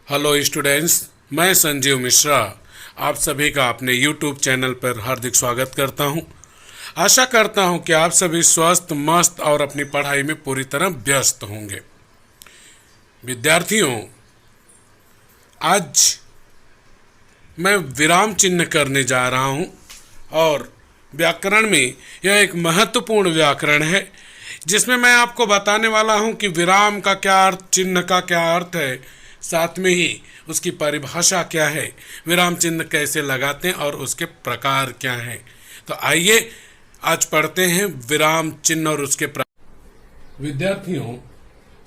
Hello students, मैं संजीव मिश्रा आप सभी का अपने यूट्यूब चैनल पर हार्दिक स्वागत करता हूं। आशा करता हूं कि आप सभी स्वस्थ, मस्त और अपनी पढ़ाई में पूरी तरह व्यस्त होंगे। विद्यार्थियों, आज मैं विराम चिन्ह करने जा रहा हूं और व्याकरण में यह एक महत्वपूर्ण व्याकरण है जिसमें मैं आपको बताने वाला हूं कि विराम का क्या अर्थ, चिन्ह का क्या अर्थ है, साथ में ही उसकी परिभाषा क्या है, विराम चिन्ह कैसे लगाते हैं और उसके प्रकार क्या हैं। तो आइए आज पढ़ते हैं विराम चिन्ह और उसके विद्यार्थियों,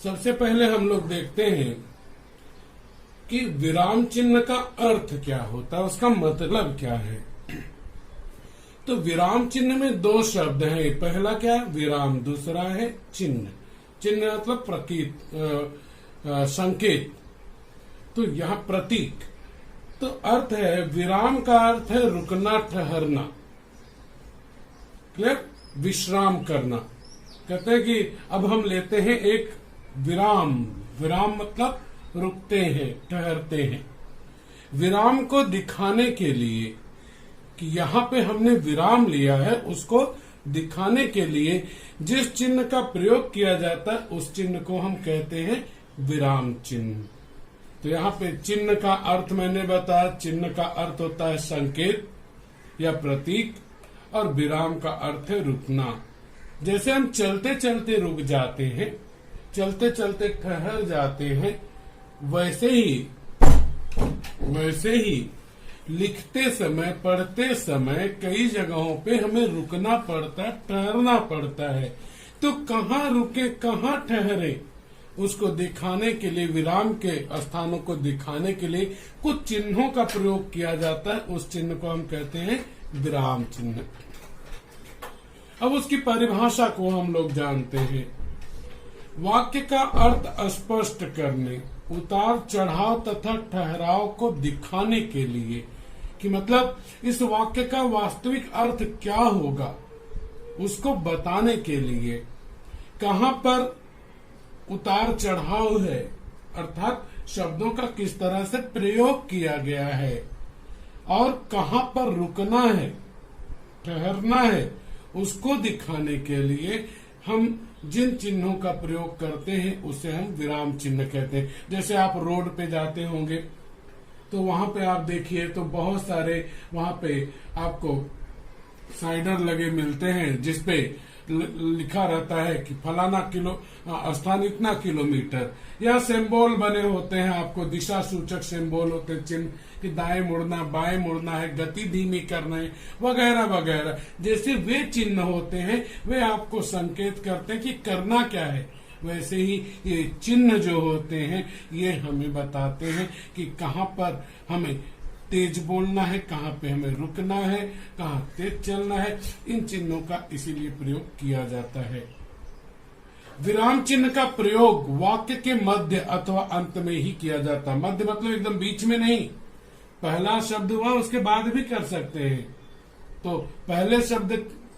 सबसे पहले हम लोग देखते हैं कि विराम चिन्ह का अर्थ क्या होता है, उसका मतलब क्या है। तो विराम चिन्ह में दो शब्द हैं, पहला क्या है विराम, दूसरा है चिन्ह। चिन्ह मतलब प्रतीक, संकेत। तो यहाँ प्रतीक, तो अर्थ है विराम का अर्थ है रुकना, ठहरना, क्लियर, विश्राम करना। कहते हैं कि अब हम लेते हैं एक विराम। विराम मतलब रुकते हैं, ठहरते हैं। विराम को दिखाने के लिए कि यहाँ पे हमने विराम लिया है, उसको दिखाने के लिए जिस चिन्ह का प्रयोग किया जाता है उस चिन्ह को हम कहते हैं विराम चिन्ह। तो यहाँ पे चिन्ह का अर्थ मैंने बताया, चिन्ह का अर्थ होता है संकेत या प्रतीक, और विराम का अर्थ है रुकना। जैसे हम चलते चलते रुक जाते हैं, चलते चलते ठहर जाते हैं, वैसे ही लिखते समय, पढ़ते समय कई जगहों पे हमें रुकना पड़ता है, ठहरना पड़ता है। तो कहाँ रुके, कहाँ ठहरे, उसको दिखाने के लिए, विराम के स्थानों को दिखाने के लिए कुछ चिन्हों का प्रयोग किया जाता है। उस चिन्ह को हम कहते हैं विराम चिन्ह। अब उसकी परिभाषा को हम लोग जानते हैं। वाक्य का अर्थ स्पष्ट करने, उतार चढ़ाव तथा ठहराव को दिखाने के लिए, कि मतलब इस वाक्य का वास्तविक अर्थ क्या होगा उसको बताने के लिए। कहाँ पर उतार चढ़ाव है, अर्थात शब्दों का किस तरह से प्रयोग किया गया है, और कहाँ पर रुकना है, ठहरना है, उसको दिखाने के लिए हम जिन चिन्हों का प्रयोग करते हैं उसे हम विराम चिन्ह कहते हैं। जैसे आप रोड पे जाते होंगे तो वहां पे आप देखिए तो बहुत सारे वहां पे आपको साइडर लगे मिलते हैं जिसपे लिखा रहता है कि फलाना स्थान इतना किलोमीटर, या सिंबल बने होते हैं, आपको दिशा सूचक सिंबल होते हैं, चिन्ह कि दाएं मुड़ना, बाएं मुड़ना है, गति धीमी करना है, वगैरह वगैरह। जैसे वे चिन्ह होते हैं वे आपको संकेत करते हैं कि करना क्या है, वैसे ही ये चिन्ह जो होते हैं ये हमें बताते हैं कि कहाँ पर हमें तेज बोलना है, कहाँ पे हमें रुकना है, कहाँ तेज चलना है। इन चिन्हों का इसीलिए प्रयोग किया जाता है। विराम चिन्ह का प्रयोग वाक्य के मध्य अथवा अंत में ही किया जाता है। मध्य मतलब एकदम बीच में नहीं, पहला शब्द हुआ उसके बाद भी कर सकते हैं। तो पहले शब्द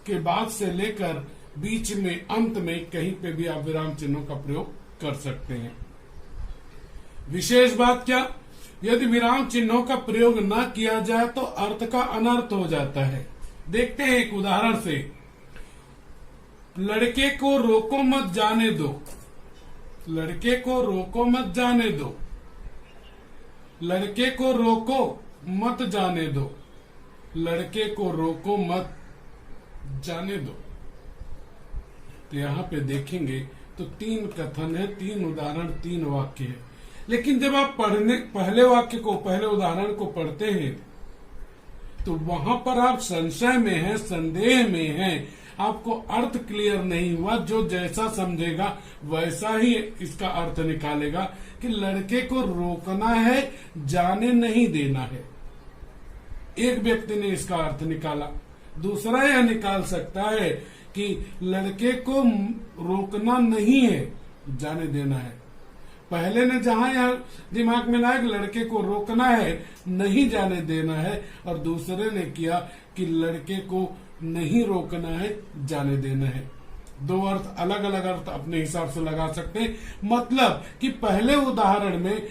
के बाद से लेकर बीच में, अंत में, कहीं पे भी आप विराम चिन्हों का प्रयोग कर सकते हैं। विशेष बात क्या, यदि विराम चिन्हों का प्रयोग न किया जाए तो अर्थ का अनर्थ हो जाता है। देखते हैं एक उदाहरण से। लड़के को रोको मत जाने दो, लड़के को रोको मत जाने दो, लड़के को रोको मत जाने दो, लड़के को रोको मत जाने दो। तो यहाँ पे देखेंगे तो तीन कथन है, तीन उदाहरण, तीन वाक्य है। लेकिन जब आप पहले वाक्य को, पहले उदाहरण को पढ़ते हैं तो वहां पर आप संशय में हैं, संदेह में हैं, आपको अर्थ क्लियर नहीं हुआ। जो जैसा समझेगा वैसा ही इसका अर्थ निकालेगा कि लड़के को रोकना है, जाने नहीं देना है। एक व्यक्ति ने इसका अर्थ निकाला। दूसरा यह निकाल सकता है कि लड़के को रोकना नहीं है, जाने देना है। पहले ने जहां यह दिमाग में लाया कि लड़के को रोकना है, नहीं जाने देना है, और दूसरे ने किया कि लड़के को नहीं रोकना है, जाने देना है। दो अर्थ, अलग अलग अर्थ अपने हिसाब से लगा सकते हैं। मतलब कि पहले उदाहरण में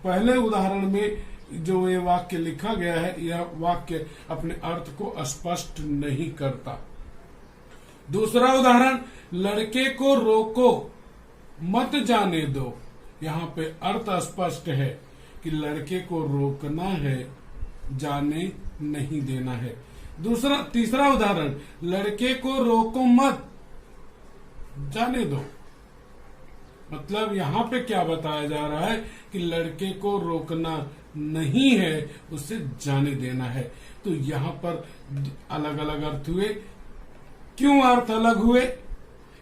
पहले उदाहरण में जो ये वाक्य लिखा गया है, यह वाक्य अपने अर्थ को स्पष्ट नहीं करता। दूसरा उदाहरण, लड़के को रोको मत जाने दो। यहाँ पे अर्थ स्पष्ट है कि लड़के को रोकना है, जाने नहीं देना है। तीसरा उदाहरण, लड़के को रोको मत जाने दो। मतलब यहाँ पे क्या बताया जा रहा है कि लड़के को रोकना नहीं है, उसे जाने देना है। तो यहाँ पर अलग अलग अर्थ हुए। क्यों अर्थ अलग हुए?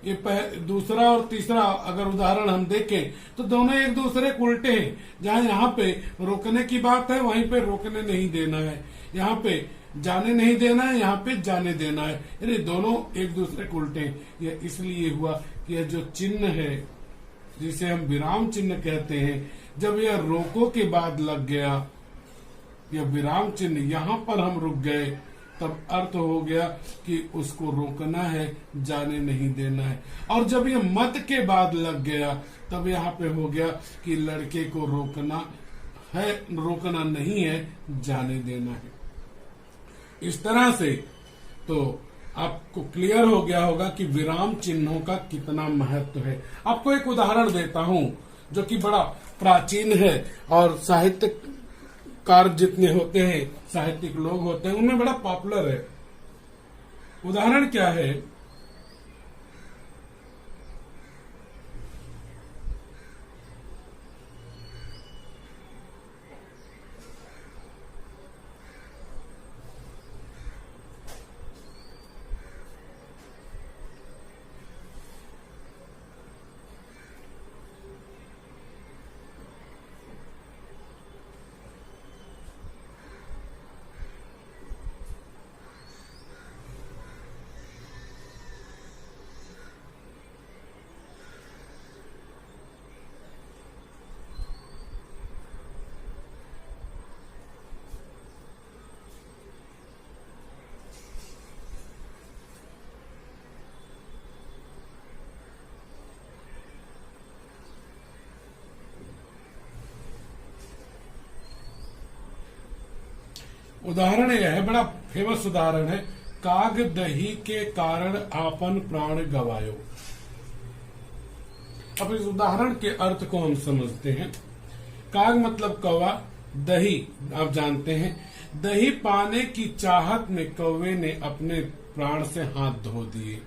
ये दूसरा और तीसरा अगर उदाहरण हम देखें तो दोनों एक दूसरे के उल्टे हैं। जहाँ यहाँ पे रोकने की बात है, वहीं पे रोकने नहीं देना है। यहाँ पे जाने नहीं देना है, यहाँ पे जाने देना है। यानी दोनों एक दूसरे के उल्टे हैं। यह इसलिए हुआ कि यह जो चिन्ह है, जिसे हम विराम चिन्ह कहते हैं, जब यह रोको के बाद लग गया, यह विराम चिन्ह यहाँ पर हम रुक गए, तब अर्थ हो गया कि उसको रोकना है, जाने नहीं देना है। और जब ये मत के बाद लग गया, तब यहाँ पे हो गया कि लड़के को रोकना है, रोकना नहीं है, जाने देना है। इस तरह से तो आपको क्लियर हो गया होगा कि विराम चिन्हों का कितना महत्व है। आपको एक उदाहरण देता हूं जो कि बड़ा प्राचीन है और साहित्यकार जितने होते हैं, साहित्यिक लोग होते हैं, उनमें बड़ा पॉपुलर है। उदाहरण क्या है? उदाहरण यह है, बड़ा फेमस उदाहरण है, काग दही के कारण आपन प्राण गवायो। अब इस उदाहरण के अर्थ को हम समझते हैं। काग मतलब कौवा, दही आप जानते हैं, दही पाने की चाहत में कौवे ने अपने प्राण से हाथ धो दिए।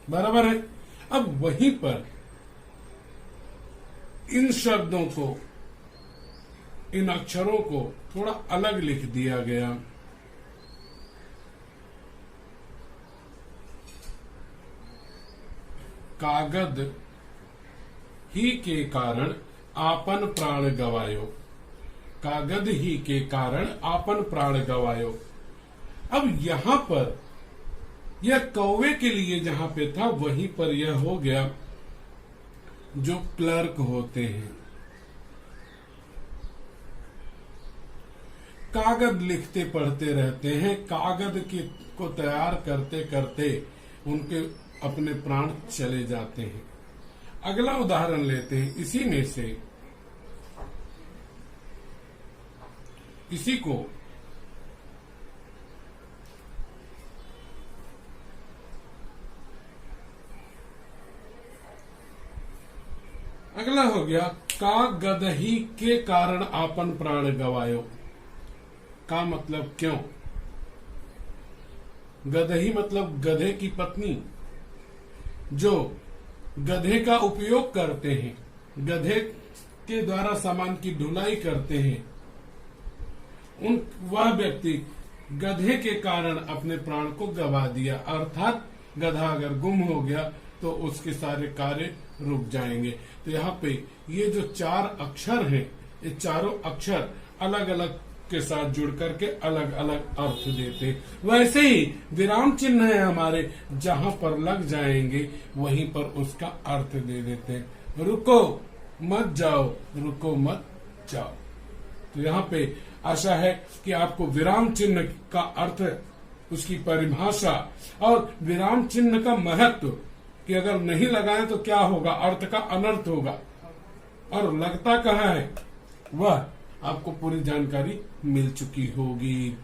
बराबर है। अब वहीं पर इन शब्दों को, इन अक्षरों को थोड़ा अलग लिख दिया गया। कागद ही के कारण आपन प्राण गवायो। कागद ही के कारण आपन प्राण गवायो। अब यहां पर यह कौवे के लिए जहां पे था, वहीं पर यह हो गया जो क्लर्क होते हैं, कागज लिखते पढ़ते रहते हैं, कागज को तैयार करते करते उनके अपने प्राण चले जाते हैं। अगला उदाहरण लेते हैं इसी में से, इसी को अगला हो गया, कागदही के कारण आपन प्राण गवायो। का मतलब क्यों? गदही मतलब गधे की पत्नी, जो गधे का उपयोग करते हैं, गधे के द्वारा सामान की ढुलाई करते हैं, वह व्यक्ति गधे के कारण अपने प्राण को गवा दिया। अर्थात गधा अगर गुम हो गया तो उसके सारे कार्य रुक जाएंगे। तो यहाँ पे ये जो 4 अक्षर हैं, ये चारों अक्षर अलग अलग के साथ जुड़ करके अलग अलग अर्थ देते। वैसे ही विराम चिन्ह है हमारे, जहां पर लग जाएंगे वहीं पर उसका अर्थ दे देते हैं। रुको मत जाओ, रुको मत जाओ। तो यहाँ पे आशा है कि आपको विराम चिन्ह का अर्थ, उसकी परिभाषा और विराम चिन्ह का महत्व, कि अगर नहीं लगाए तो क्या होगा, अर्थ का अनर्थ होगा। और लगता कहाँ है? वह आपको पूरी जानकारी मिल चुकी होगी।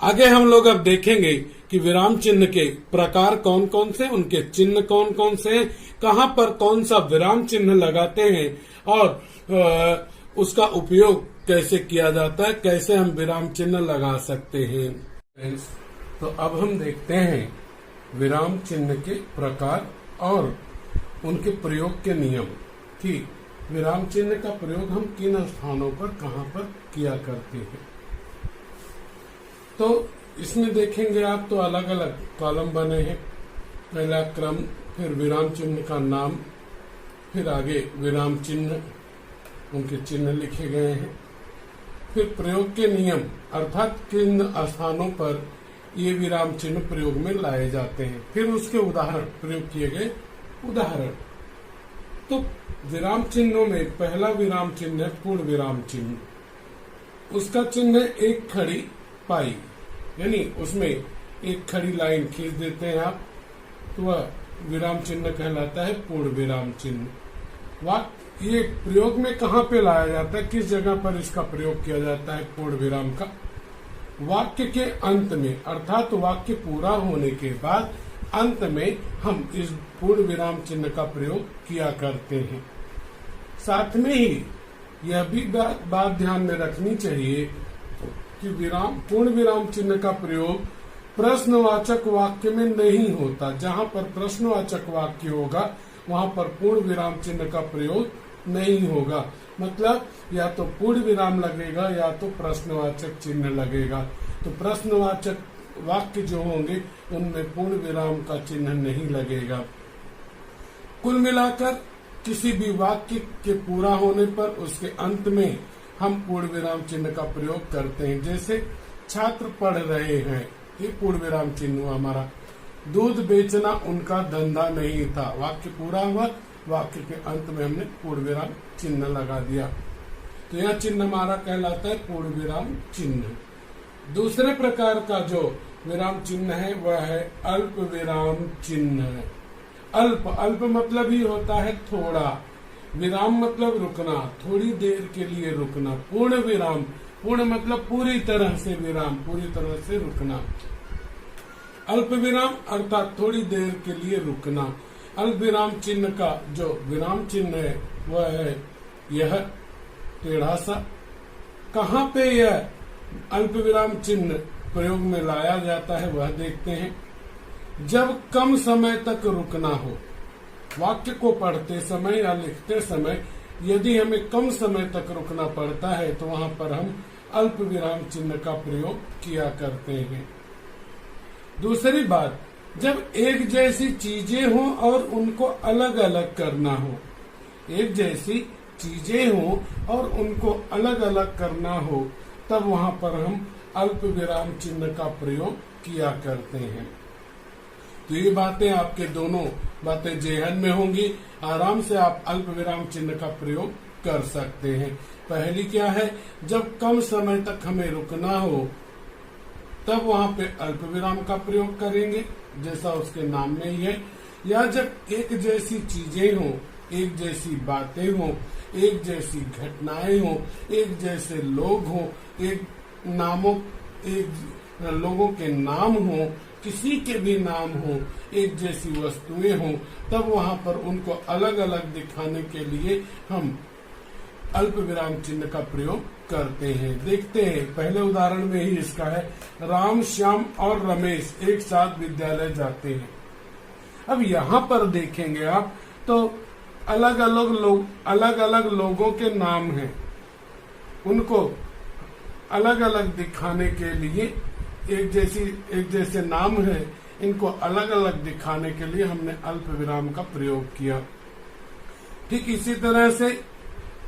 आगे हम लोग अब देखेंगे कि विराम चिन्ह के प्रकार कौन कौन से, उनके चिन्ह कौन कौन से हैं, कहां पर कौन सा विराम चिन्ह लगाते हैं और उसका उपयोग कैसे किया जाता है, कैसे हम विराम चिन्ह लगा सकते हैं। तो अब हम देखते हैं विराम चिन्ह के प्रकार और उनके प्रयोग के नियम कि विराम चिन्ह का प्रयोग हम किन स्थानों पर कहां पर किया करते हैं। तो इसमें देखेंगे आप तो अलग अलग कॉलम बने हैं। पहला क्रम, फिर विराम चिन्ह का नाम, फिर आगे विराम चिन्ह, उनके चिन्ह लिखे गए हैं, फिर प्रयोग के नियम अर्थात किन स्थानों पर ये विराम चिन्ह प्रयोग में लाए जाते हैं, फिर उसके उदाहरण, प्रयोग किए गए उदाहरण। तो विराम चिन्हों में पहला विराम चिन्ह है पूर्ण विराम चिन्ह। उसका चिन्ह है एक खड़ी पाई, यानी उसमें एक खड़ी लाइन खींच देते हैं आप, तो वह विराम चिन्ह कहलाता है पूर्ण विराम चिन्ह। ये प्रयोग में कहां पे लाया जाता है, किस जगह पर इसका प्रयोग किया जाता है पूर्ण विराम का? वाक्य के अंत में, अर्थात वाक्य पूरा होने के बाद अंत में हम इस पूर्ण विराम चिन्ह का प्रयोग किया करते हैं। साथ में ही यह भी बात ध्यान में रखनी चाहिए कि पूर्ण विराम चिन्ह का प्रयोग प्रश्नवाचक वाक्य में नहीं होता। जहां पर प्रश्नवाचक वाक्य होगा वहां पर पूर्ण विराम चिन्ह का प्रयोग नहीं होगा। मतलब या तो पूर्ण विराम लगेगा या तो प्रश्नवाचक चिन्ह लगेगा। तो प्रश्नवाचक वाक्य जो होंगे उनमें पूर्ण विराम का चिन्ह नहीं लगेगा। कुल मिलाकर किसी भी वाक्य के पूरा होने पर उसके अंत में हम पूर्ण विराम चिन्ह का प्रयोग करते हैं। जैसे छात्र पढ़ रहे हैं, ये पूर्ण विराम चिन्ह हुआ हमारा। दूध बेचना उनका धंधा नहीं था, वाक्य पूरा हुआ, वाक्य के अंत में हमने पूर्ण विराम चिन्ह लगा दिया। तो यह चिन्ह हमारा कहलाता है पूर्ण विराम चिन्ह। दूसरे प्रकार का जो विराम चिन्ह है वह है अल्प विराम चिन्ह। अल्प मतलब ही होता है थोड़ा, विराम मतलब रुकना, थोड़ी देर के लिए रुकना। पूर्ण विराम, पूर्ण मतलब पूरी तरह से विराम, पूरी तरह से रुकना। अल्प विराम अर्थात थोड़ी देर के लिए रुकना। अल्प विराम चिन्ह का जो विराम चिन्ह है वह है यह टेढ़ा सा। कहाँ पे यह अल्प विराम चिन्ह प्रयोग में लाया जाता है वह देखते हैं। जब कम समय तक रुकना हो, वाक्य को पढ़ते समय या लिखते समय यदि हमें कम समय तक रुकना पड़ता है तो वहां पर हम अल्प विराम चिन्ह का प्रयोग किया करते हैं। दूसरी बात, जब एक जैसी चीजें हों और उनको अलग अलग करना हो, एक जैसी चीजें हों और उनको अलग अलग करना हो, तब वहां पर हम अल्प विराम चिन्ह का प्रयोग किया करते हैं। तो ये बातें आपके दोनों बातें जेहन में होंगी, आराम से आप अल्प विराम चिन्ह का प्रयोग कर सकते हैं। पहली क्या है, जब कम समय तक हमें रुकना हो तब वहां पे अल्प विराम का प्रयोग करेंगे, जैसा उसके नाम में ही है। या जब एक जैसी चीजें हों, एक जैसी बातें हों, एक जैसी घटनाएं हों, एक जैसे लोग हों, एक लोगों के नाम हों, किसी के भी नाम हों, एक जैसी वस्तुएं हों, तब वहां पर उनको अलग अलग दिखाने के लिए हम अल्प विराम चिन्ह का प्रयोग करते हैं। देखते हैं, पहले उदाहरण में ही इसका है, राम, श्याम और रमेश एक साथ विद्यालय जाते हैं। अब यहाँ पर देखेंगे आप तो अलग अलग लोगों के नाम हैं, उनको अलग अलग दिखाने के लिए एक जैसे नाम है, इनको अलग अलग दिखाने के लिए हमने अल्प विराम का प्रयोग किया। ठीक इसी तरह से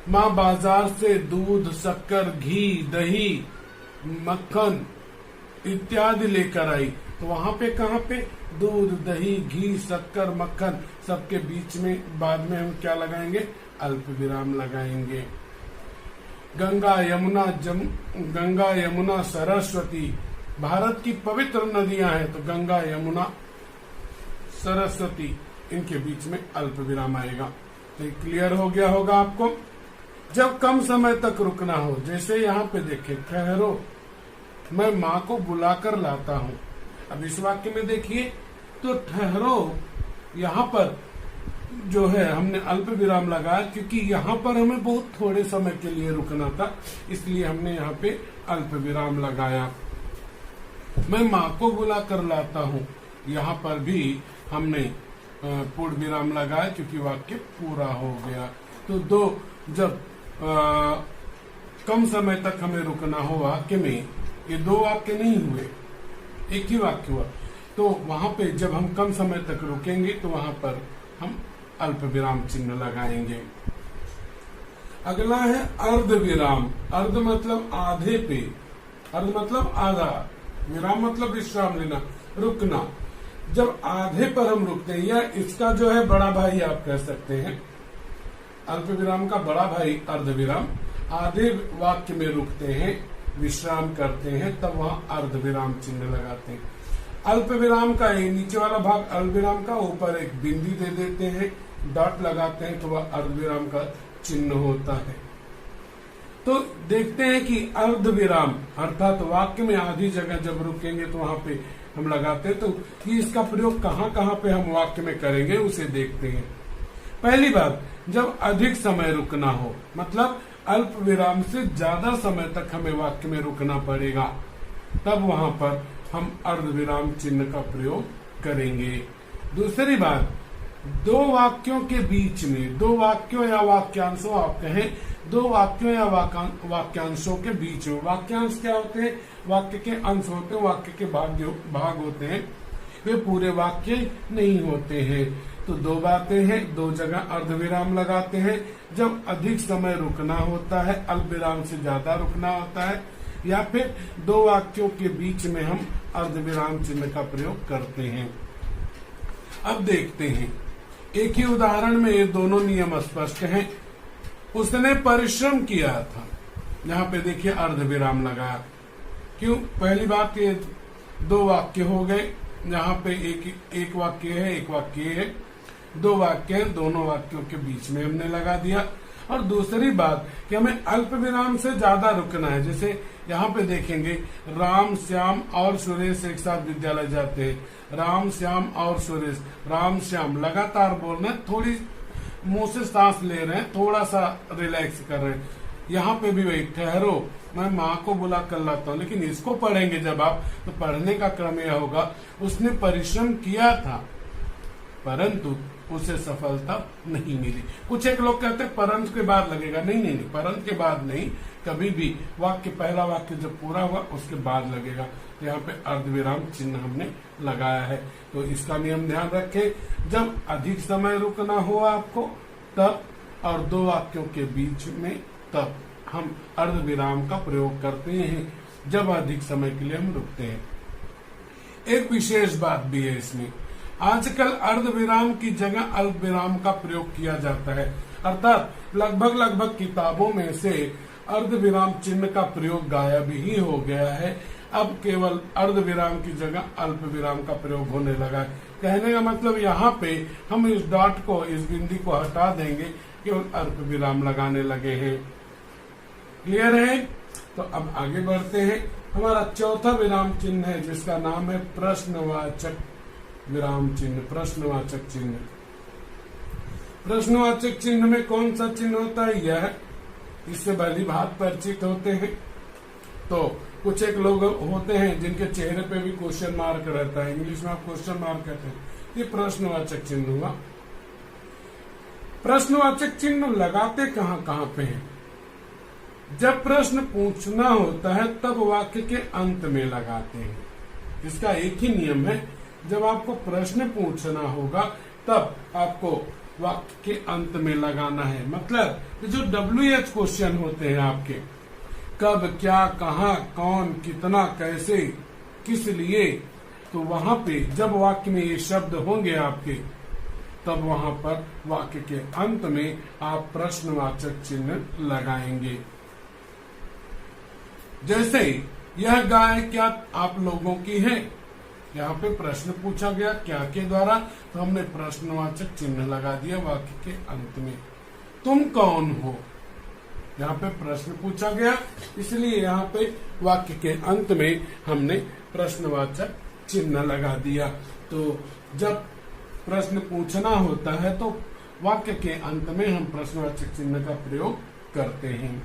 माँ बाजार से दूध, शक्कर, घी, दही, मक्खन इत्यादि लेकर आई, तो वहां पे कहाँ पे दूध, दही, घी, शक्कर, मक्खन सबके बीच में बाद में हम क्या लगाएंगे, अल्प विराम लगाएंगे। गंगा यमुना सरस्वती भारत की पवित्र नदियां हैं, तो गंगा, यमुना, सरस्वती इनके बीच में अल्प विराम आएगा। तो क्लियर हो गया होगा आपको। जब कम समय तक रुकना हो, जैसे यहाँ पे देखिए, ठहरो मैं माँ को बुलाकर लाता हूँ। अब इस वाक्य में देखिए तो ठहरो यहाँ पर जो है हमने अल्प विराम लगाया, क्योंकि यहाँ पर हमें बहुत थोड़े समय के लिए रुकना था, इसलिए हमने यहाँ पे अल्प विराम लगाया। मैं माँ को बुला कर लाता हूँ, यहाँ पर भी हमने पूर्ण विराम लगाया क्योंकि वाक्य पूरा हो गया। तो दो, जब कम समय तक हमें रुकना हो वाक्य में, ये दो वाक्य नहीं हुए, एक ही वाक्य हुआ, तो वहां पे जब हम कम समय तक रुकेंगे तो वहां पर हम अल्प विराम चिन्ह लगाएंगे। अगला है अर्ध विराम। अर्ध मतलब आधे पे, अर्ध मतलब आधा, विराम मतलब विश्राम लेना, रुकना। जब आधे पर हम रुकते हैं, या इसका जो है बड़ा भाई आप कह सकते हैं, अल्प विराम का बड़ा भाई अर्ध विराम, आधे वाक्य में रुकते हैं, विश्राम करते हैं, तब वहां अर्ध विराम चिन्ह लगाते हैं। अल्प विराम का नीचे वाला भाग अल्प विराम का, ऊपर एक बिंदी दे देते हैं, डॉट लगाते हैं, तो वह अर्ध विराम का चिन्ह होता है। तो देखते हैं कि अर्ध विराम अर्थात वाक्य में आधी जगह जब रुकेंगे तो वहां पे हम लगाते हैं, तो कि इसका प्रयोग कहाँ कहाँ पे हम वाक्य में करेंगे उसे देखते हैं। पहली बात, जब अधिक समय रुकना हो, मतलब अल्प विराम से ज्यादा समय तक हमें वाक्य में रुकना पड़ेगा, तब वहां पर हम अर्ध विराम चिन्ह का प्रयोग करेंगे। दूसरी बात, दो वाक्यों के बीच में, दो वाक्यों या वाक्यांशों आप कहें, दो वाक्यों या वाक्यांशों के बीच में, वाक्यांश क्या होते हैं? वाक्य के अंश होते हैं, वाक्य के भाग होते हैं, वे पूरे वाक्य नहीं होते हैं। तो दो बातें हैं, दो जगह अर्ध विराम लगाते हैं। जब अधिक समय रुकना होता है, अल्प विराम से ज्यादा रुकना होता है, या फिर दो वाक्यों के बीच में हम अर्ध विराम चिन्ह का प्रयोग करते हैं। अब देखते हैं, एक ही उदाहरण में ये दोनों नियम स्पष्ट हैं। उसने परिश्रम किया था, यहाँ पे देखिए अर्ध विराम लगाया। क्यों? पहली बात, ये दो वाक्य हो गए, यहाँ पे एक वाक्य है, एक वाक्य है, दो वाक्य हैं, दोनों वाक्यों के बीच में हमने लगा दिया। और दूसरी बात कि हमें अल्प विराम से ज्यादा रुकना है। जैसे यहाँ पे देखेंगे, राम श्याम और सुरेश एक साथ विद्यालय जाते हैं। राम श्याम और सुरेश, राम श्याम लगातार बोल रहे हैं, थोड़ी मुंह से सांस ले रहे हैं, थोड़ा सा रिलैक्स कर रहे हैं। यहाँ पे भी वही, ठहरो मैं माँ को बुला कर लाता हूँ। लेकिन इसको पढ़ेंगे जब आप, तो पढ़ने का क्रम यह होगा, उसने परिश्रम किया था परंतु उसे सफलता नहीं मिली। कुछ एक लोग कहते हैं परंतु के बाद लगेगा, नहीं नहीं नहीं, परंतु के बाद नहीं, कभी भी वाक्य, पहला वाक्य जब पूरा हुआ उसके बाद लगेगा। तो यहाँ पे अर्धविराम चिन्ह हमने लगाया है। तो इसका नियम ध्यान रखें, जब अधिक समय रुकना हो आपको तब, और दो वाक्यों के बीच में तब हम अर्धविराम का प्रयोग करते हैं, जब अधिक समय के लिए हम रुकते हैं। एक विशेष बात भी है इसमें, आजकल अर्धविराम की जगह अल्प विराम का प्रयोग किया जाता है, अर्थात लगभग किताबों में से अर्धविराम चिन्ह का प्रयोग गायब ही हो गया है। अब केवल अर्धविराम की जगह अल्प विराम का प्रयोग होने लगा है। कहने का मतलब यहाँ पे हम इस डॉट को, इस बिंदी को हटा देंगे, केवल अल्प विराम लगाने लगे हैं। क्लियर है? तो अब आगे बढ़ते हैं। हमारा चौथा विराम चिन्ह है जिसका नाम है प्रश्नवाचक विराम चिन्ह। प्रश्नवाचक चिन्ह, प्रश्नवाचक चिन्ह में कौन सा चिन्ह होता है? यह, इससे भली भात परिचित होते हैं। तो कुछ एक लोग होते हैं जिनके चेहरे पे भी क्वेश्चन मार्क रहता है, इंग्लिश में आप क्वेश्चन मार्क कहते हैं, ये प्रश्नवाचक चिन्ह हुआ। प्रश्नवाचक चिन्ह लगाते कहाँ कहाँ पे हैं? जब प्रश्न पूछना होता है तब वाक्य के अंत में लगाते हैं। इसका एक ही नियम है, जब आपको प्रश्न पूछना होगा तब आपको वाक्य के अंत में लगाना है। मतलब जो WH क्वेश्चन होते हैं आपके, कब, क्या, कहाँ, कौन, कितना, कैसे, किस लिए, तो वहां पे जब वाक्य में ये शब्द होंगे आपके, तब वहां पर वाक्य के अंत में आप प्रश्नवाचक चिन्ह लगाएंगे। जैसे यह गाय क्या आप लोगों की है? यहाँ पे प्रश्न पूछा गया क्या के द्वारा, तो हमने प्रश्नवाचक चिन्ह लगा दिया वाक्य के अंत में। तुम कौन हो, यहाँ पे प्रश्न पूछा गया, इसलिए यहाँ पे वाक्य के अंत में हमने प्रश्नवाचक चिन्ह लगा दिया। तो जब प्रश्न पूछना होता है तो वाक्य के अंत में हम प्रश्नवाचक चिन्ह का प्रयोग करते हैं।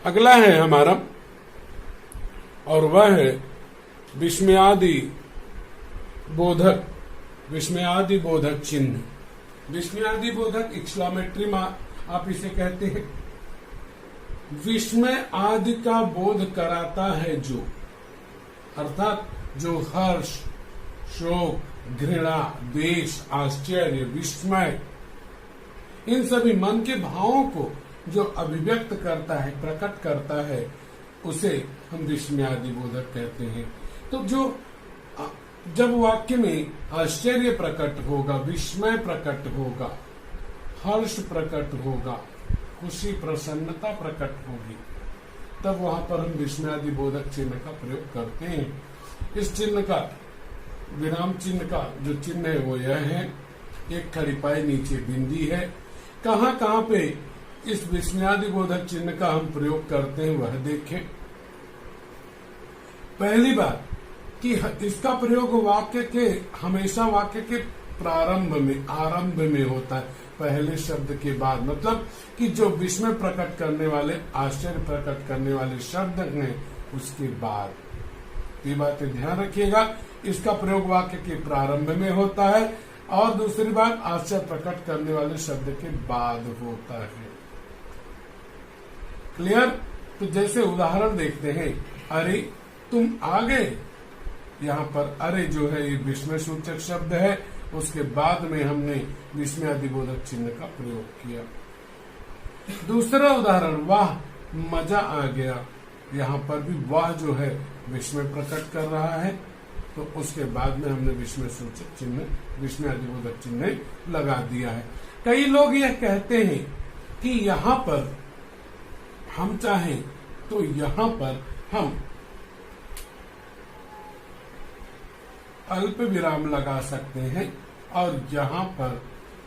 अगला है हमारा, और वह है विस्मयादि बोधक चिन्ह। विस्मयादि बोधक एक्सक्लेमेटरी मार्क आप इसे कहते हैं। विस्मय आदि का बोध कराता है जो, अर्थात जो हर्ष, शोक, घृणा, द्वेष, आश्चर्य, विस्मय, इन सभी मन के भावों को जो अभिव्यक्त करता है, प्रकट करता है, उसे हम विस्मयादि बोधक कहते हैं। तो जब वाक्य में आश्चर्य प्रकट होगा, विस्मय प्रकट होगा, हर्ष प्रकट होगा, खुशी, प्रसन्नता प्रकट होगी, तब वहां पर हम विस्मयादि बोधक चिन्ह का प्रयोग करते हैं। इस चिन्ह का, विराम चिन्ह का जो चिन्ह है वो यह है, एक खड़ी पाई नीचे बिंदी है। कहाँ कहाँ पे इस विस्मयादि बोधक चिन्ह का हम प्रयोग करते हैं वह देखें। पहली बात कि इसका प्रयोग हमेशा वाक्य के प्रारंभ में, आरंभ में होता है, पहले शब्द के बाद। मतलब कि जो विस्मय प्रकट करने वाले, आश्चर्य प्रकट करने वाले शब्द हैं उसके बाद। ये बातें ध्यान रखिएगा, इसका प्रयोग वाक्य के प्रारंभ में होता है और दूसरी बात आश्चर्य प्रकट करने वाले शब्द के बाद होता है। क्लियर? तो जैसे उदाहरण देखते हैं, अरे तुम आ गए, यहाँ पर अरे जो है ये विस्मय सूचक शब्द है, उसके बाद में हमने विस्मयादि बोधक चिन्ह का प्रयोग किया। दूसरा उदाहरण, वाह मजा आ गया, यहाँ पर भी वाह जो है विस्मय प्रकट कर रहा है, तो उसके बाद में हमने विस्मय सूचक चिन्ह, विस्मयादि बोधक चिन्ह लगा दिया है। कई लोग यह कहते हैं कि यहाँ पर हम चाहें तो यहाँ पर हम अल्प विराम लगा सकते हैं और यहाँ पर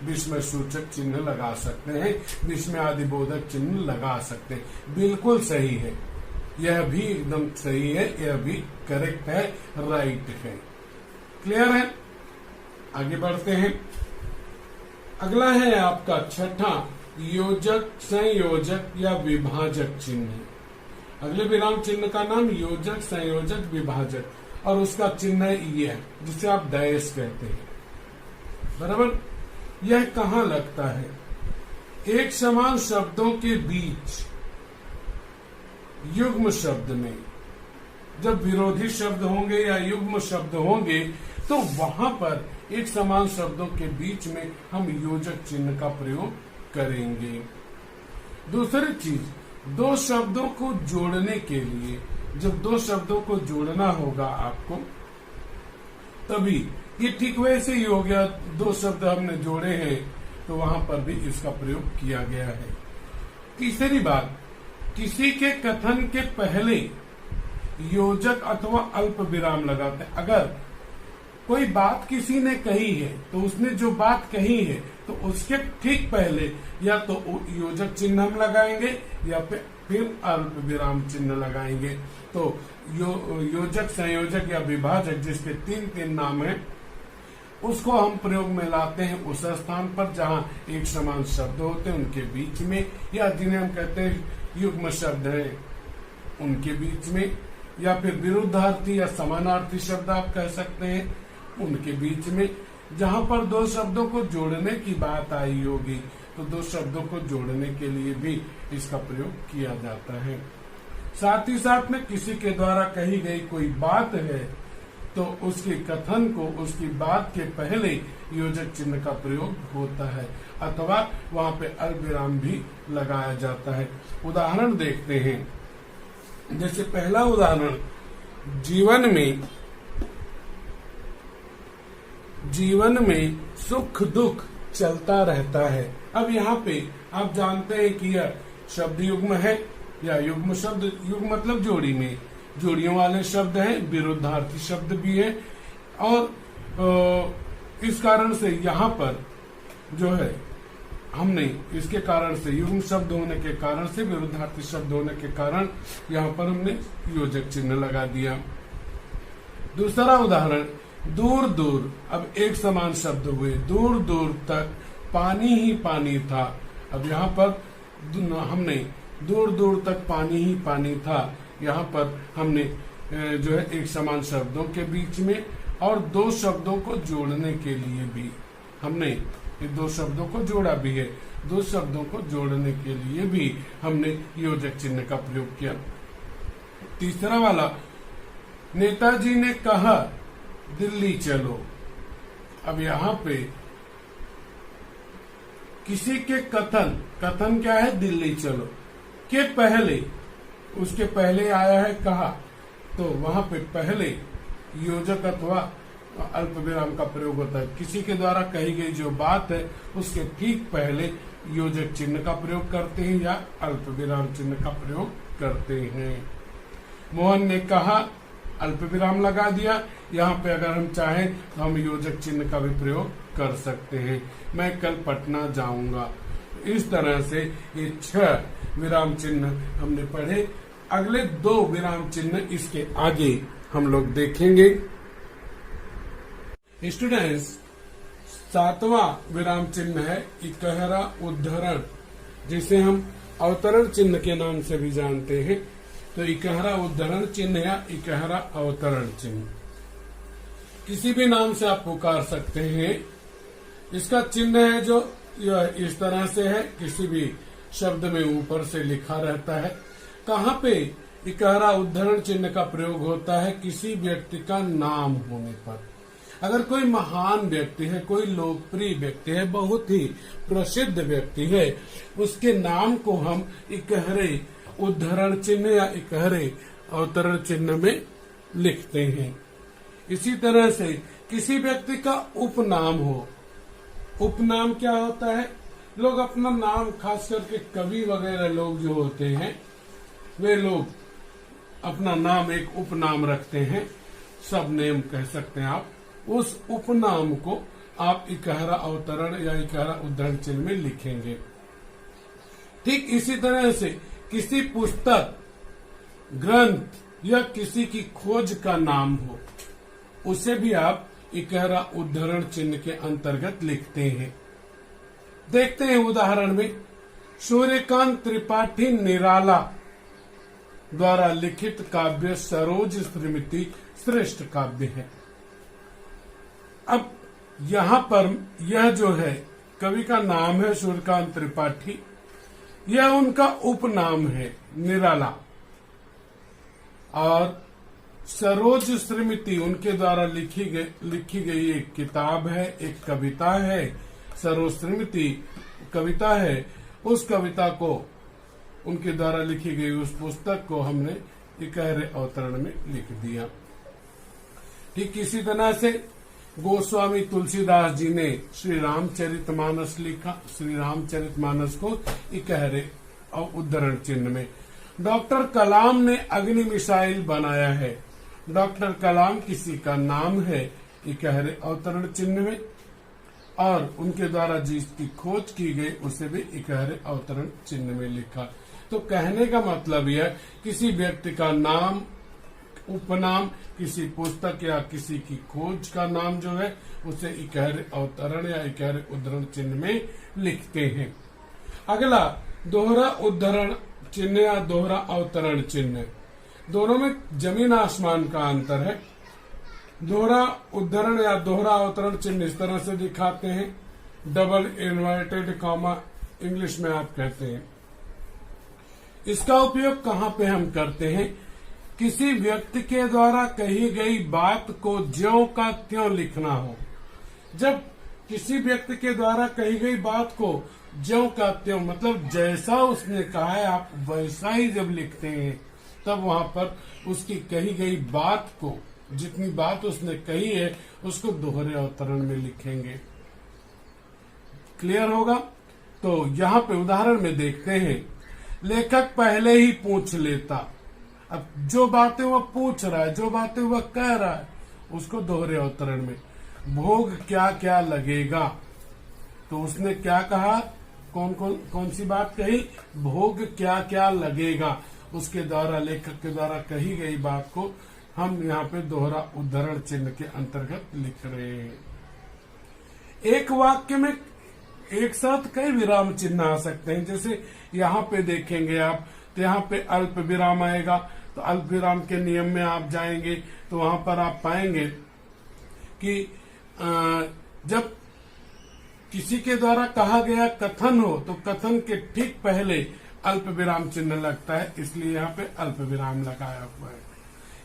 विस्मय सूचक चिन्ह लगा सकते हैं, विस्मयादि बोधक चिन्ह लगा सकते हैं। बिल्कुल सही है, यह भी एकदम सही है, यह भी करेक्ट है, राइट है। क्लियर है? आगे बढ़ते हैं। अगला है आपका छठा, योजक, संयोजक या विभाजक चिन्ह। अगले विराम चिन्ह का नाम योजक, संयोजक, विभाजक, और उसका चिन्ह ये है जिसे आप डैश कहते हैं। बराबर? यह कहाँ लगता है? एक समान शब्दों के बीच युग्म शब्द में, जब विरोधी शब्द होंगे या युग्म शब्द होंगे तो वहां पर एक समान शब्दों के बीच में हम योजक चिन्ह का प्रयोग करेंगे। दूसरी चीज, दो शब्दों को जोड़ने के लिए, जब दो शब्दों को जोड़ना होगा आपको, तभी ये ठीक वैसे ही हो गया, दो शब्द हमने जोड़े हैं तो वहां पर भी इसका प्रयोग किया गया है। तीसरी बात, किसी के कथन के पहले योजक अथवा अल्प विराम लगाते हैं। अगर कोई बात किसी ने कही है तो उसने जो बात कही है तो उसके ठीक पहले या तो योजक चिन्ह हम लगाएंगे या फिर अल्प विराम चिन्ह लगाएंगे। तो योजक, संयोजक या विभाजक, जिसके तीन नाम हैं, उसको हम प्रयोग में लाते हैं उस स्थान पर जहां एक समान शब्द होते हैं उनके बीच में, या जिन्हें हम कहते हैं युग्म शब्द है उनके बीच में, या फिर विरुद्धार्थी या समानार्थी शब्द आप कह सकते हैं उनके बीच में। जहां पर दो शब्दों को जोड़ने की बात आई होगी तो दो शब्दों को जोड़ने के लिए भी इसका प्रयोग किया जाता है। साथ ही साथ में किसी के द्वारा कही गई कोई बात है तो उसके कथन को, उसकी बात के पहले योजक चिन्ह का प्रयोग होता है, अथवा वहां पे अल्पविराम भी लगाया जाता है। उदाहरण देखते हैं। जैसे पहला उदाहरण, जीवन में सुख दुख चलता रहता है। अब यहाँ पे आप जानते हैं कि यह शब्द युग्म है, या युग्म शब्द, युग्म मतलब जोड़ी में, जोड़ियों वाले शब्द हैं, विरोधार्थी शब्द भी है। और इस कारण से यहाँ पर जो है हमने इसके कारण से, युग्म शब्द होने के कारण से, विरोधार्थी शब्द होने के कारण यहाँ पर हमने योजक चिन्ह लगा दिया। दूसरा उदाहरण, दूर दूर, अब एक समान शब्द हुए, दूर दूर तक पानी ही पानी था। अब यहाँ पर हमने दूर दूर तक पानी ही पानी था, यहाँ पर हमने जो है एक समान शब्दों के बीच में और दो शब्दों को जोड़ने के लिए भी हमने ये दो शब्दों को जोड़ा भी है, दो शब्दों को जोड़ने के लिए भी हमने योजक चिन्ह का प्रयोग किया। तीसरा वाला, नेताजी ने कहा दिल्ली चलो। अब यहाँ पे किसी के कथन, कथन क्या है, दिल्ली चलो के पहले, उसके पहले आया है कहा, तो वहां पे पहले योजक अथवा अल्प विराम का प्रयोग होता है। किसी के द्वारा कही गई जो बात है उसके ठीक पहले योजक चिन्ह का प्रयोग करते हैं या अल्प विराम चिन्ह का प्रयोग करते हैं। मोहन ने कहा, अल्प विराम लगा दिया। यहाँ पे अगर हम चाहें तो हम योजक चिन्ह का भी प्रयोग कर सकते हैं। मैं कल पटना जाऊंगा। इस तरह से ये 6 विराम चिन्ह हमने पढ़े। अगले 2 विराम चिन्ह इसके आगे हम लोग देखेंगे। स्टूडेंट्स, 7वां विराम चिन्ह है इकहरा उद्धरण, जिसे हम अवतरण चिन्ह के नाम से भी जानते हैं। तो इकहरा उद्धरण चिन्ह या इकहरा अवतरण चिन्ह किसी भी नाम से आप पुकार सकते हैं। इसका चिन्ह है जो इस तरह से है, किसी भी शब्द में ऊपर से लिखा रहता है। कहाँ पे इकहरा उद्धरण चिन्ह का प्रयोग होता है? किसी व्यक्ति का नाम होने पर। अगर कोई महान व्यक्ति है, कोई लोकप्रिय व्यक्ति है, बहुत ही प्रसिद्ध व्यक्ति है, उसके नाम को हम इकहरे उद्धरण चिन्ह या इकहरे अवतरण चिन्ह में लिखते हैं। इसी तरह से किसी व्यक्ति का उपनाम हो। उपनाम क्या होता है? लोग अपना नाम, खास करके कवि वगैरह लोग जो होते हैं, वे लोग अपना नाम एक उपनाम रखते हैं, सब नेम कह सकते हैं आप। उस उपनाम को आप इकहरा अवतरण या इकहरा उद्धरण चिन्ह में लिखेंगे। ठीक इसी तरह से किसी पुस्तक, ग्रंथ या किसी की खोज का नाम हो, उसे भी आप इकहरा उद्धरण चिन्ह के अंतर्गत लिखते हैं। देखते हैं उदाहरण में, सूर्यकांत त्रिपाठी निराला द्वारा लिखित काव्य सरोज स्मृति श्रेष्ठ काव्य है। अब यहाँ पर यह जो है कवि का नाम है सूर्यकांत त्रिपाठी, यह उनका उपनाम है निराला, और सरोज स्मृति उनके द्वारा लिखी गई एक किताब है, एक कविता है। सरोज स्मृति कविता है। उस कविता को, उनके द्वारा लिखी गई उस पुस्तक को हमने इकहरे अवतरण में लिख दिया। ठीक इसी तरह से गोस्वामी तुलसीदास जी ने श्री रामचरितमानस लिखा। श्री रामचरितमानस को इकहरे उद्धरण चिन्ह में। डॉक्टर कलाम ने अग्नि मिसाइल बनाया है। डॉक्टर कलाम किसी का नाम है इकहरे अवतरण चिन्ह में, और उनके द्वारा जिसकी खोज की गई उसे भी इकहरे अवतरण चिन्ह में लिखा। तो कहने का मतलब यह, किसी व्यक्ति का नाम, उपनाम, किसी पुस्तक या किसी की खोज का नाम जो है उसे इकहरे अवतरण या इकहरे उद्धरण चिन्ह में लिखते हैं। अगला दोहरा उद्धरण चिन्ह या दोहरा अवतरण चिन्ह, दोनों में जमीन आसमान का अंतर है। दोहरा उद्धरण या दोहरा अवतरण चिन्ह इस तरह से दिखाते हैं, डबल इन्वर्टेड कॉमा इंग्लिश में आप कहते हैं। इसका उपयोग कहाँ पे हम करते हैं? किसी व्यक्ति के द्वारा कही गई बात को ज्यों का त्यों लिखना हो। जब किसी व्यक्ति के द्वारा कही गई बात को ज्यों का त्यों, मतलब जैसा उसने कहा है आप वैसा ही जब लिखते हैं, तब वहां पर उसकी कही गई बात को, जितनी बात उसने कही है, उसको दोहरे अवतरण में लिखेंगे। क्लियर होगा? तो यहाँ पे उदाहरण में देखते हैं, लेखक पहले ही पूछ लेता। अब जो बातें वह पूछ रहा है, जो बातें वह कह रहा है, उसको दोहरे अवतरण में भोग क्या क्या लगेगा, तो उसने क्या कहा, कौन सी बात कही, भोग क्या क्या लगेगा, उसके द्वारा, लेखक के द्वारा कही गई बात को हम यहाँ पे दोहरा उद्धरण चिन्ह के अंतर्गत लिख रहे हैं। एक वाक्य में एक साथ कई विराम चिन्ह आ सकते हैं। जैसे यहाँ पे देखेंगे आप, तो यहाँ पे अल्प विराम आएगा, तो अल्प विराम के नियम में आप जाएंगे तो वहां पर आप पाएंगे कि जब किसी के द्वारा कहा गया कथन हो तो कथन के ठीक पहले अल्प विराम चिन्ह लगता है, इसलिए यहाँ पे अल्प विराम लगाया हुआ है।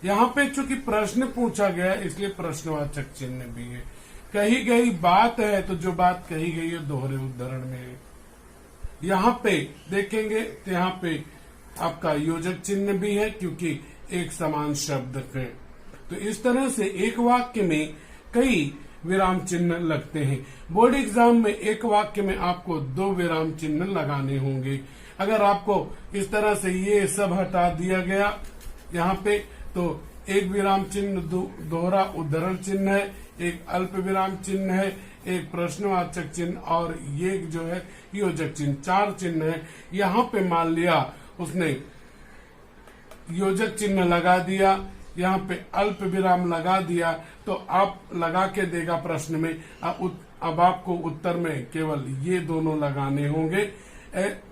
यहाँ पे चूंकि प्रश्न पूछा गया इसलिए प्रश्नवाचक चिन्ह भी है। कही गई बात है तो जो बात कही गई है दोहरे उद्धरण में है। यहाँ पे देखेंगे तो यहाँ पे आपका योजक चिन्ह भी है क्योंकि एक समान शब्द है। तो इस तरह से एक वाक्य में कई विराम चिन्ह लगते हैं। बोर्ड एग्जाम में एक वाक्य में आपको 2 विराम चिन्ह लगाने होंगे। अगर आपको इस तरह से ये सब हटा दिया गया यहाँ पे, तो एक विराम चिन्ह दोहरा उद्धरण चिन्ह है, एक अल्प विराम चिन्ह है, एक प्रश्नवाचक चिन्ह और ये जो है योजक चिन्ह, 4 चिन्ह है। यहाँ पे मान लिया उसने योजक चिन्ह लगा दिया, यहाँ पे अल्प विराम लगा दिया, तो आप लगा के देगा प्रश्न में। अब आपको उत्तर में केवल ये दोनों लगाने होंगे।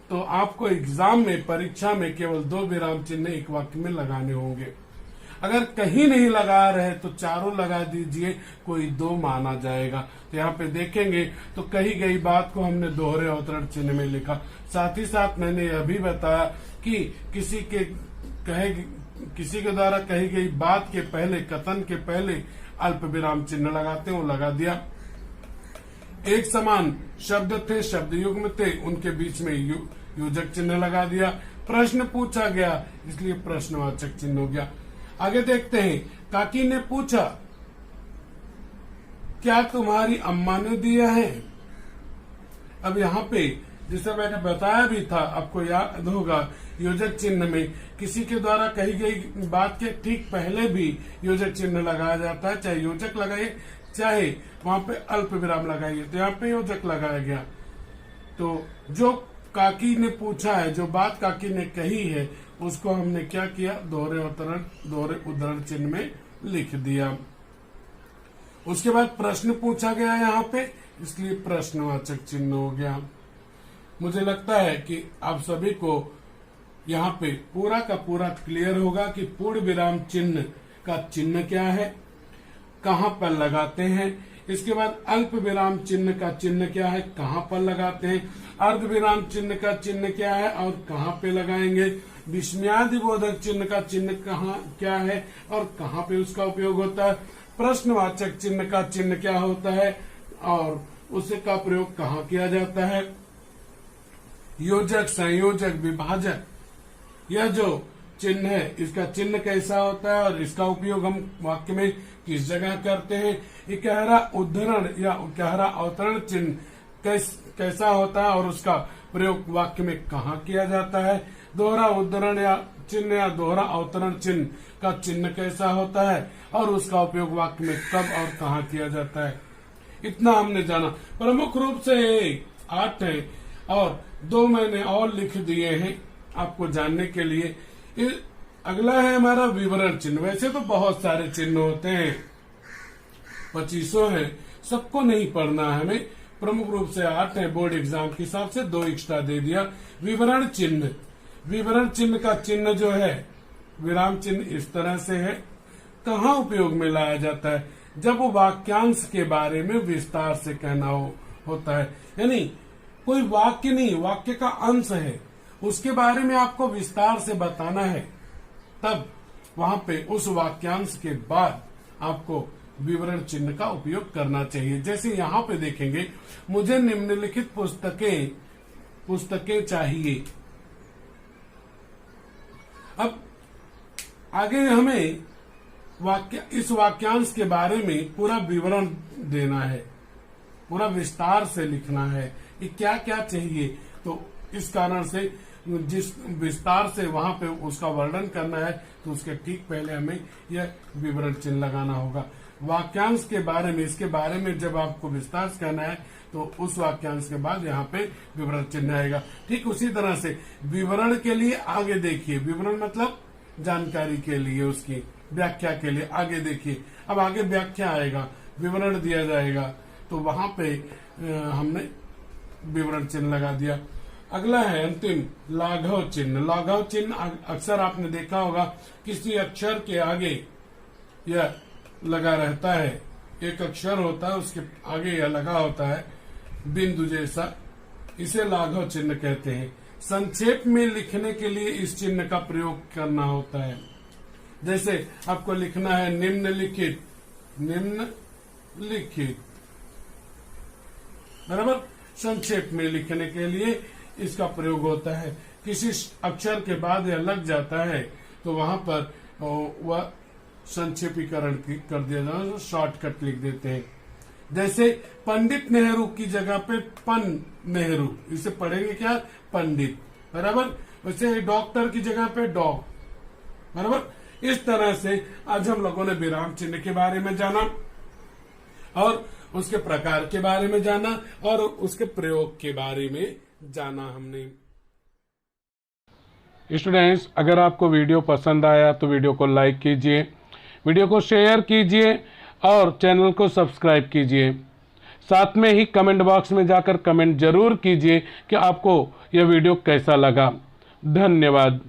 तो आपको एग्जाम में, परीक्षा में केवल 2 विराम चिन्ह एक वाक्य में लगाने होंगे। अगर कहीं नहीं लगा रहे तो चारों लगा दीजिए, कोई 2 माना जाएगा। तो यहाँ पे देखेंगे तो कही गई बात को हमने दोहरे अवतरण चिन्ह में लिखा। साथ ही साथ मैंने यह भी बताया कि किसी के द्वारा कही गई बात के पहले, कथन के पहले अल्प विराम चिन्ह लगाते हैं, वो लगा दिया। एक समान शब्द थे, शब्द युग्म थे, उनके बीच में योजक चिन्ह लगा दिया। प्रश्न पूछा गया इसलिए प्रश्नवाचक चिन्ह हो गया। आगे देखते हैं, काकी ने पूछा क्या तुम्हारी अम्मा ने दिया है। अब यहाँ पे जिसे मैंने बताया भी था, आपको याद होगा, योजक चिन्ह में किसी के द्वारा कही गई बात के ठीक पहले भी योजक चिन्ह लगाया जाता है, चाहे योजक लगाइए चाहे वहां पे अल्प विराम लगाइए। तो यहाँ पे योजक लगाया गया। तो जो काकी ने पूछा है, जो बात काकी ने कही है, उसको हमने क्या किया, दोहरे उद्धरण चिन्ह में लिख दिया। उसके बाद प्रश्न पूछा गया यहाँ पे, इसलिए प्रश्नवाचक चिन्ह हो गया। मुझे लगता है कि आप सभी को यहाँ पे पूरा का पूरा क्लियर होगा कि पूर्ण विराम चिन्ह का चिन्ह क्या है, कहाँ पर लगाते हैं। इसके बाद अल्प विराम चिन्ह का चिन्ह क्या है, कहाँ पर लगाते हैं। अर्ध विराम चिन्ह का चिन्ह क्या है और कहाँ पे लगाएंगे। विस्मयादि बोधक चिन्ह का चिन्ह कहाँ क्या है और कहाँ पे उसका उपयोग होता है। प्रश्नवाचक चिन्ह का चिन्ह क्या होता है और उसका प्रयोग कहाँ किया जाता है। योजक, संयोजक, विभाजक, यह जो चिन्ह है इसका चिन्ह कैसा होता है और इसका उपयोग हम वाक्य में किस जगह करते हैं। इकहरा उद्धरण या इकहरा अवतरण चिन्ह कैसा होता है और उसका प्रयोग वाक्य में कहाँ किया जाता है। दोहरा उद्धरण या चिन्ह या दोहरा अवतरण चिन्ह का चिन्ह कैसा होता है और उसका उपयोग वाक्य में कब और कहाँ किया जाता है। इतना हमने जाना। प्रमुख रूप से 8 है और 2 मैंने और लिख दिए हैं आपको जानने के लिए। अगला है हमारा विवरण चिन्ह। वैसे तो बहुत सारे चिन्ह होते हैं, 25 है, सबको नहीं पढ़ना है हमें। प्रमुख रूप से 8 है, बोर्ड एग्जाम के हिसाब से 2 एक्स्ट्रा दे दिया। विवरण चिन्ह, विवरण चिन्ह का चिन्ह जो है विराम चिन्ह इस तरह से है। कहाँ उपयोग में लाया जाता है, जब वो वाक्यांश के बारे में विस्तार से कहना होता है, यानी कोई वाक्य नहीं, वाक्य का अंश है, उसके बारे में आपको विस्तार से बताना है, तब वहां पे उस वाक्यांश के बाद आपको विवरण चिन्ह का उपयोग करना चाहिए। जैसे यहाँ पे देखेंगे, मुझे निम्नलिखित पुस्तकें चाहिए। अब आगे हमें इस वाक्यांश के बारे में पूरा विवरण देना है, पूरा विस्तार से लिखना है कि क्या क्या चाहिए। तो इस कारण से जिस विस्तार से वहां पे उसका वर्णन करना है तो उसके ठीक पहले हमें यह विवरण चिन्ह लगाना होगा। वाक्यांश के बारे में, इसके बारे में जब आपको विस्तार से कहना है तो उस वाक्यांश के बाद यहाँ पे विवरण चिन्ह आएगा। ठीक उसी तरह से विवरण के लिए आगे देखिए, विवरण मतलब जानकारी के लिए, उसकी व्याख्या के लिए आगे देखिए। अब आगे व्याख्या आएगा, विवरण दिया जाएगा, तो वहां पे हमने विवरण चिन्ह लगा दिया। अगला है अंतिम लाघव चिन्ह। लाघव चिन्ह अक्सर आपने देखा होगा किसी अक्षर के आगे यह लगा रहता है, एक अक्षर होता है उसके आगे यह लगा होता है बिंदु जैसा, इसे लाघव चिन्ह कहते हैं। संक्षेप में लिखने के लिए इस चिन्ह का प्रयोग करना होता है। जैसे आपको लिखना है निम्नलिखित, निम्नलिखित, बराबर, संक्षेप में लिखने के लिए इसका प्रयोग होता है। किसी अक्षर के बाद यह लग जाता है तो वहां पर वह संक्षेपीकरण कर दिया जाता है, शॉर्टकट लिख देते हैं। जैसे पंडित नेहरू की जगह पे पन नेहरू, इसे पढ़ेंगे क्या, पंडित, बराबर। वैसे डॉक्टर की जगह पे डॉग, बराबर। इस तरह से आज हम लोगों ने विराम चिन्ह के बारे में जाना और उसके प्रकार के बारे में जाना और उसके प्रयोग के बारे में जाना हमने। स्टूडेंट्स, अगर आपको वीडियो पसंद आया तो वीडियो को लाइक कीजिए, वीडियो को शेयर कीजिए और चैनल को सब्सक्राइब कीजिए। साथ में ही कमेंट बॉक्स में जाकर कमेंट जरूर कीजिए कि आपको यह वीडियो कैसा लगा। धन्यवाद।